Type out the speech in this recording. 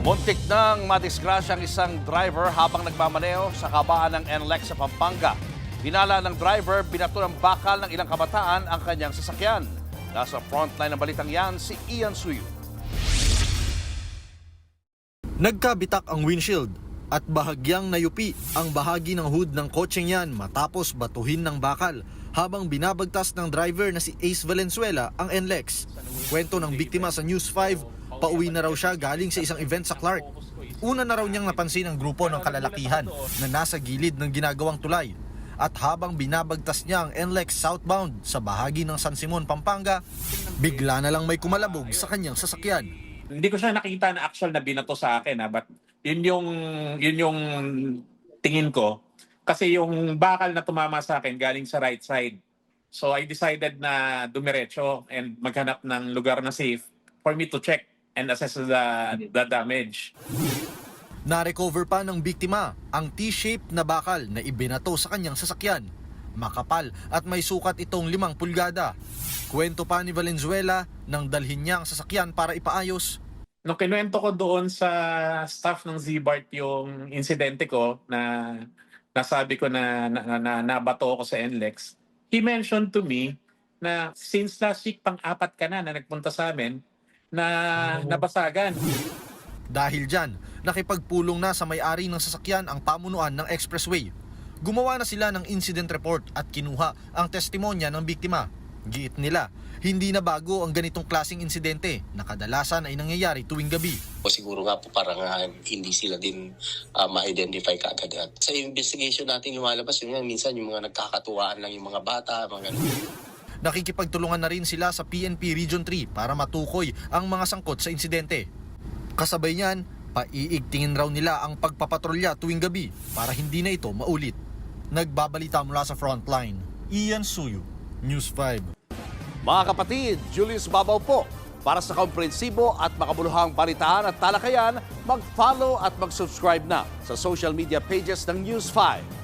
Muntik nang madisgrasya ang isang driver habang nagmamaneo sa kabaan ng NLEX sa Pampanga. Hinala ng driver, binato ng bakal ng ilang kabataan ang kanyang sasakyan. Nasa frontline ng balitang yan si Ian Suyu. Nagkabitak ang windshield at bahagyang nayupi ang bahagi ng hood ng kotseng yan matapos batuhin ng bakal habang binabagtas ng driver na si Ace Valenzuela ang NLEX. Kwento ng biktima sa News 5, pauwi na raw siya galing sa isang event sa Clark. Una na raw niyang napansin ang grupo ng kalalakihan na nasa gilid ng ginagawang tulay. At habang binabagtas niya ang NLEX southbound sa bahagi ng San Simon, Pampanga, bigla na lang may kumalabog sa kanyang sasakyan. Hindi ko siya nakita na actual na binato sa akin, but yun yung tingin ko. Kasi yung bakal na tumama sa akin galing sa right side. So I decided na dumiretso and maghanap ng lugar na safe for me to check and assess the damage. Na-recover pa ng biktima ang T-shaped na bakal na ibinato sa kanyang sasakyan. Makapal at may sukat itong 5 pulgada. Kwento pa ni Valenzuela nang dalhin niya ang sasakyan para ipaayos. Nung kinuwento ko doon sa staff ng Z-BART yung insidente ko na nasabi ko na nabato ako sa NLEX, he mentioned to me na since last week pang-apat ka na nagpunta sa amin na nabasagan. Dahil dyan, nakipagpulong na sa may-ari ng sasakyan ang pamunuan ng expressway. Gumawa na sila ng incident report at kinuha ang testimonya ng biktima. Giit nila, hindi na bago ang ganitong klaseng insidente na kadalasan ay nangyayari tuwing gabi. O siguro nga po parang hindi sila din ma-identify kaagad. At sa investigation natin lumalabas yun yan, minsan yung mga nagkakatuwaan lang yung mga bata, mga Nakikipagtulungan na rin sila sa PNP Region 3 para matukoy ang mga sangkot sa insidente. Kasabay niyan, paiigtingin raw nila ang pagpapatrolya tuwing gabi para hindi na ito maulit. Nagbabalita mula sa frontline, Ian Suyu, News 5. Mga kapatid, Julius Babaw po. Para sa komprehensibo at makabuluhang balitaan at talakayan, mag-follow at mag-subscribe na sa social media pages ng News 5.